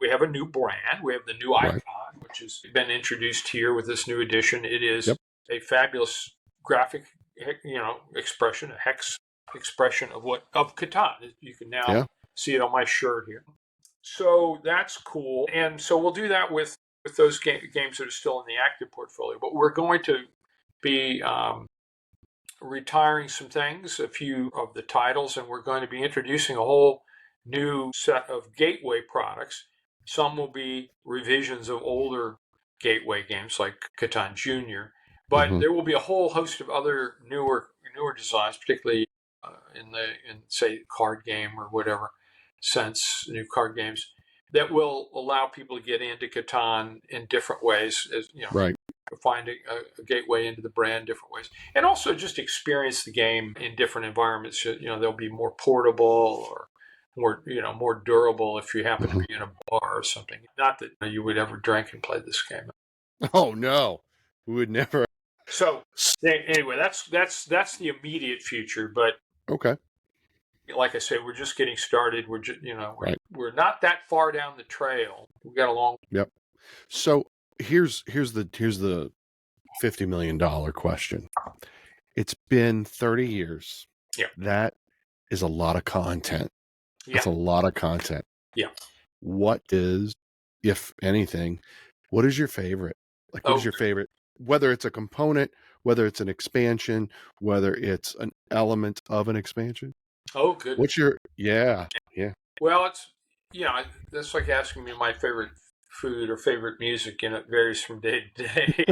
have a new brand. We have the new icon, which has been introduced here with this new edition. It is a fabulous graphic, expression, a hex expression of Catan. You can now see it on my shirt here. So that's cool. And so we'll do that with with those games that are still in the active portfolio. But we're going to be retiring some things, a few of the titles, and we're going to be introducing a whole new set of gateway products. Some will be revisions of older gateway games like Catan Junior, but there will be a whole host of other newer designs, particularly in say card game or whatever sense, new card games that will allow people to get into Catan in different ways, as you know, Right. find a gateway into the brand different ways, and also just experience the game in different environments. You know, they'll be more portable or more durable if you happen to be in a bar or something. Not that you would ever drink and play this game. Oh no, we would never. So anyway, that's the immediate future. But Okay. like I say, we're just getting started. We're just Right. we're not that far down the trail. We've got a long. Yep. So here's the $50 million question. It's been 30 years. Yeah. That is a lot of content. Yeah. That's a lot of content. Yeah. What is, if anything, what is your favorite? Like, what is your favorite? Whether it's a component, whether it's an expansion, whether it's an element of an expansion. Oh, good. What's your, yeah. Well, it's, that's like asking me my favorite food or favorite music, and it varies from day to day.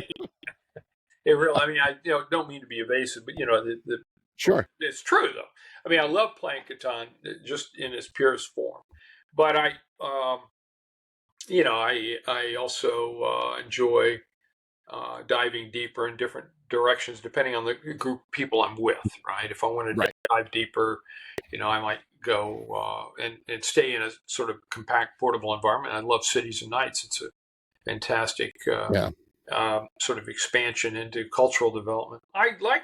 It really, I mean, I don't mean to be evasive, but Sure. It's true though. I mean, I love playing Catan just in its purest form, but I also enjoy diving deeper in different directions depending on the group of people I'm with. Right, if I want to dive deeper, I might go and stay in a sort of compact, portable environment. I love Cities and Nights. It's a fantastic sort of expansion into cultural development. I like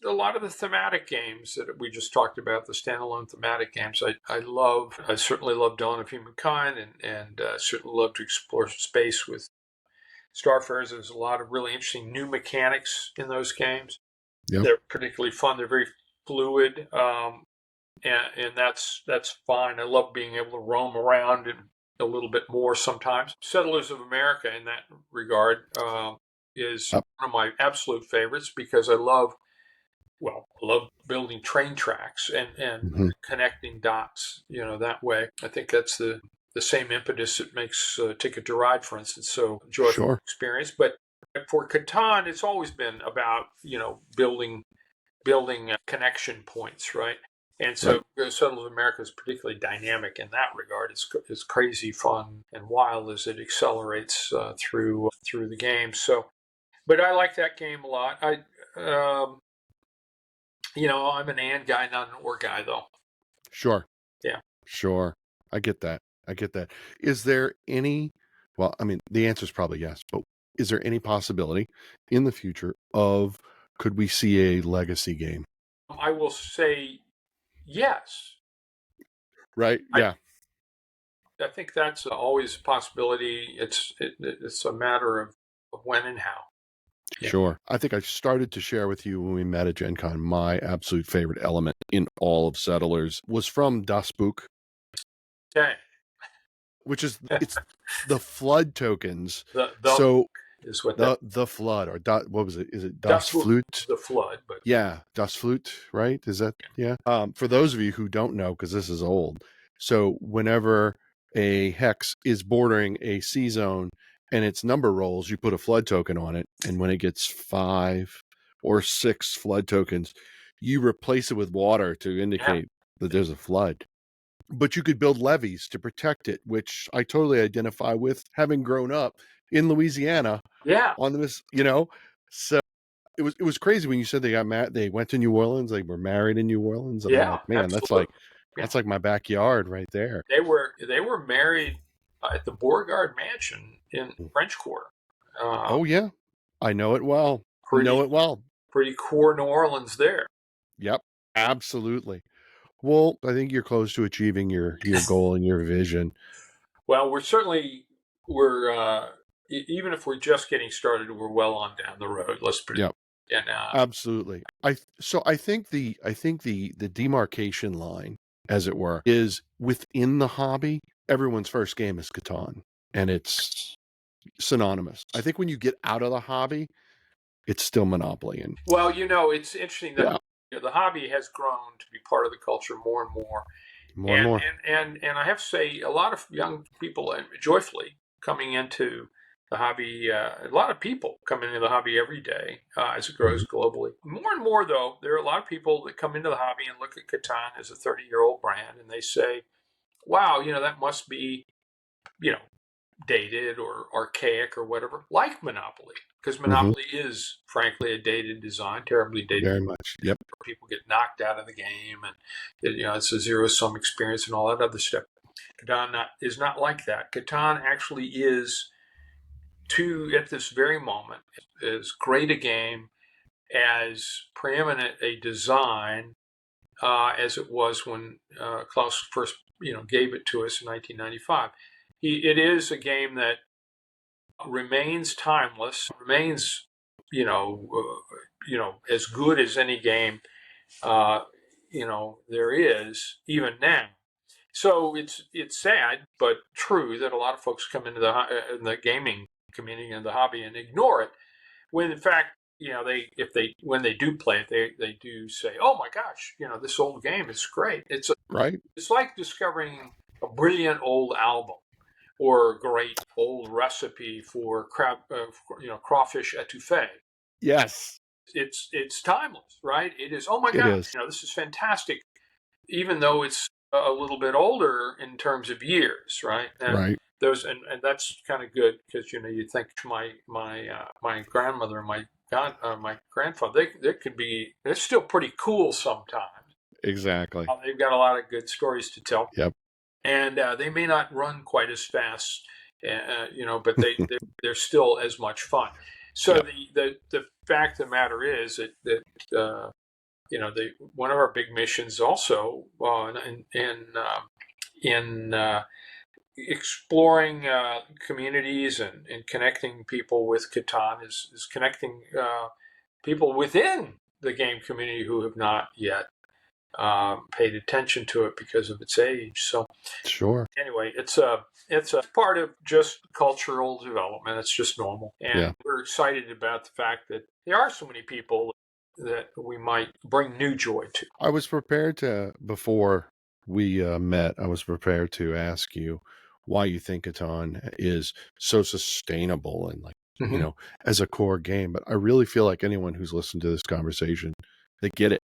a lot of the thematic games that we just talked about, the standalone thematic games. I certainly love Dawn of Humankind, and certainly love to explore space with Starfarers. There's a lot of really interesting new mechanics in those games. Yep. They're particularly fun. They're very fluid, and that's fine. I love being able to roam around and a little bit more sometimes. Settlers of America, in that regard, is one of my absolute favorites because I love building train tracks and connecting dots, that way. I think that's the same impetus that makes Ticket to Ride, for instance, so joyful experience. But for Catan, it's always been about, building connection points, right? And so Settlers of America is particularly dynamic in that regard. It's crazy fun and wild as it accelerates through the game. So, but I like that game a lot. I'm an and guy, not an or guy, though. Sure. Yeah. Sure. I get that. Is there any, well, I mean, the answer is probably yes, but is there any possibility in the future of, could we see a legacy game? I will say yes. Right. Yeah. I think that's always a possibility. It's a matter of when and how. Yeah. Sure. I think I started to share with you when we met at Gen Con, my absolute favorite element in all of Settlers was from Das Buch. Okay. Which is, it's the flood tokens. Is what the flood, or what was it? Is it Das Flut? The flood, but yeah, Das Flut, right? Is that for those of you who don't know, because this is old. So whenever a hex is bordering a C zone and its number rolls, you put a flood token on it, and when it gets 5 or 6 flood tokens, you replace it with water to indicate that there's a flood. But you could build levees to protect it, which I totally identify with, having grown up in Louisiana. Yeah. On this, so it was crazy when you said they got married. They went to New Orleans. They were married in New Orleans. And I'm like, man, absolutely. That's like my backyard right there. They were married at the Beauregard Mansion in French Quarter. Oh yeah, I know it well. Pretty core New Orleans there. Yep, absolutely. Well, I think you're close to achieving your goal and your vision. Well, even if we're just getting started, we're well on down the road. Let's put it. And absolutely. I think the demarcation line, as it were, is within the hobby. Everyone's first game is Catan, and it's synonymous. I think when you get out of the hobby, it's still Monopoly. And Well, it's interesting that yeah, the hobby has grown to be part of the culture more and more. more and And, more. and I have to say, a lot of young people joyfully coming into the hobby. A lot of people come into the hobby every day as it grows globally. More and more, though, there are a lot of people that come into the hobby and look at Catan as a 30-year-old brand, and they say, "Wow, that must be, you know, dated or archaic or whatever, like Monopoly." Because Hmm. Monopoly is, frankly, a dated design, terribly dated. Very much. Yep. People get knocked out of the game, and it's a zero-sum experience and all that other stuff. Catan is not like that. Catan actually is, at this very moment, as great a game, as preeminent a design as it was when Klaus first gave it to us in 1995. It is a game that remains timeless, remains as good as any game uh, there is even now. So it's sad but true that a lot of folks come into the gaming community and the hobby and ignore it, when in fact when they do play it, they do say, "Oh my gosh, this old game is great." Right. It's like discovering a brilliant old album or a great old recipe for crawfish etouffee. Yes, It's timeless, right? It is. Oh my it gosh, is. this is fantastic, even though it's a little bit older in terms of years, right? And Right. and that's kind of good, because you think my grandmother and my grandfather, they're still pretty cool sometimes. Exactly. They've got a lot of good stories to tell, Yep. and they may not run quite as fast, but they're still as much fun. So Yep. the fact of the matter is that one of our big missions also in exploring communities and connecting people with Catan is connecting people within the game community who have not yet paid attention to it because of its age. So Sure. anyway, it's a part of just cultural development. It's just normal, and Yeah. we're excited about the fact that there are so many people that we might bring new joy to. I was prepared to, before we met, I was prepared to ask you why you think Catan is so sustainable and, like, Mm-hmm. as a core game. But I really feel like anyone who's listened to this conversation, they get it,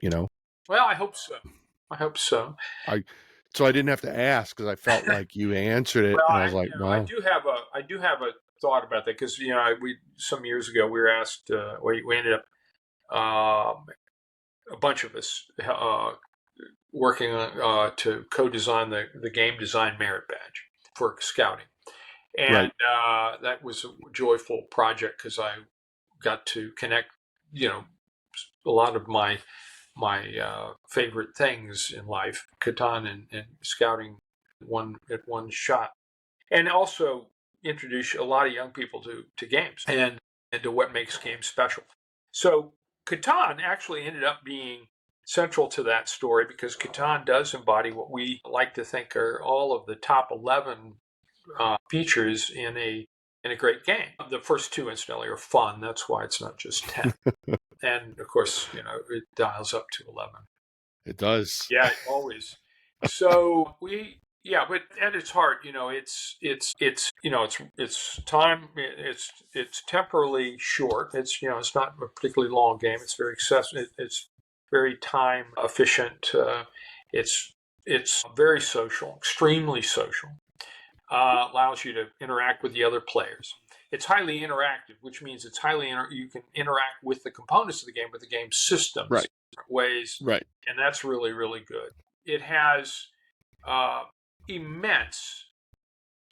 you know? Well, I hope so. I hope so. I, so I didn't have to ask because I felt like you answered it Well, and I was like, I wow. do have a thought about that, because we some years ago we were asked. We ended up a bunch of us working to co-design the game design merit badge for scouting, and Right. that was a joyful project because I got to connect, a lot of my favorite things in life, Catan and scouting, one shot, and also introduce a lot of young people to games and to what makes games special. So Catan actually ended up being central to that story, because Catan does embody what we like to think are all of the top 11 features in a great game. The first two, incidentally, are fun. That's why it's not just 10. And of course, it dials up to 11. It does. Yeah, always. So but at its heart, it's time. It's temporally short. It's not a particularly long game. It's very accessible. It's very time efficient. It's very social, extremely social. Allows you to interact with the other players. It's highly interactive, which means you can interact with the components of the game, with the game systems, Right. in different ways, Right. and that's really, really good. It has immense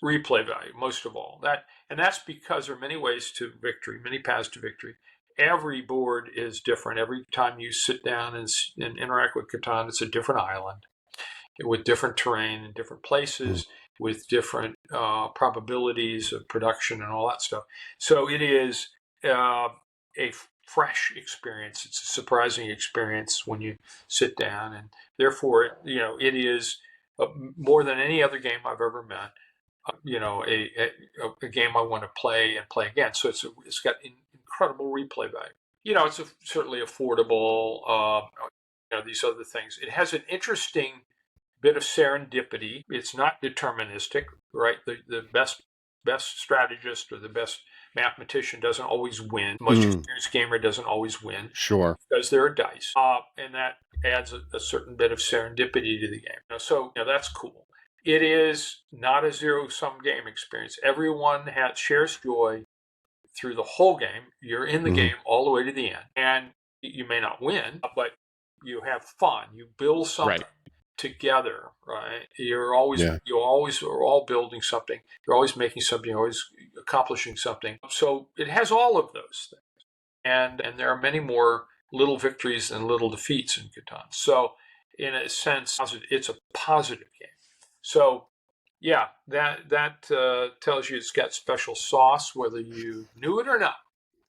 replay value, most of all. And that's because there are many ways to victory, many paths to victory. Every board is different. Every time you sit down and interact with Catan, it's a different island with different terrain in different places, with different probabilities of production and all that stuff. So it is a fresh experience. It's a surprising experience when you sit down, and therefore, it is more than any other game I've ever met. a game I want to play and play again. So it's got incredible replay value. It's certainly affordable. These other things. It has an interesting bit of serendipity. It's not deterministic, right? The best strategist or the best mathematician doesn't always win. The most experienced gamer doesn't always win. Sure. Because there are dice, and that adds a certain bit of serendipity to the game. So that's cool. It is not a zero-sum game experience. Everyone shares joy through the whole game. You're in the game all the way to the end, and you may not win, but you have fun. You build something together, right? You always are all building something. You're always making something. You're always accomplishing something. So it has all of those things, and there are many more little victories and little defeats in Catan. So in a sense, it's a positive game. So yeah, that tells you it's got special sauce, whether you knew it or not.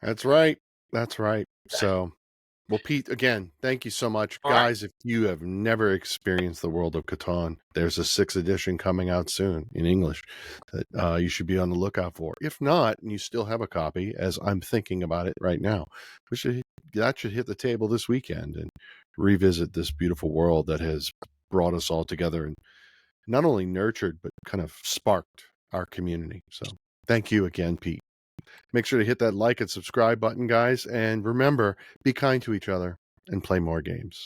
That's right. That's right. So, well, Pete, again, thank you so much. All Guys, if you have never experienced the world of Catan, there's a 6th edition coming out soon in English that you should be on the lookout for. If not, and you still have a copy, as I'm thinking about it right now, that should hit the table this weekend and revisit this beautiful world that has brought us all together and not only nurtured, but kind of sparked our community. So thank you again, Pete. Make sure to hit that like and subscribe button, guys. And remember, be kind to each other and play more games.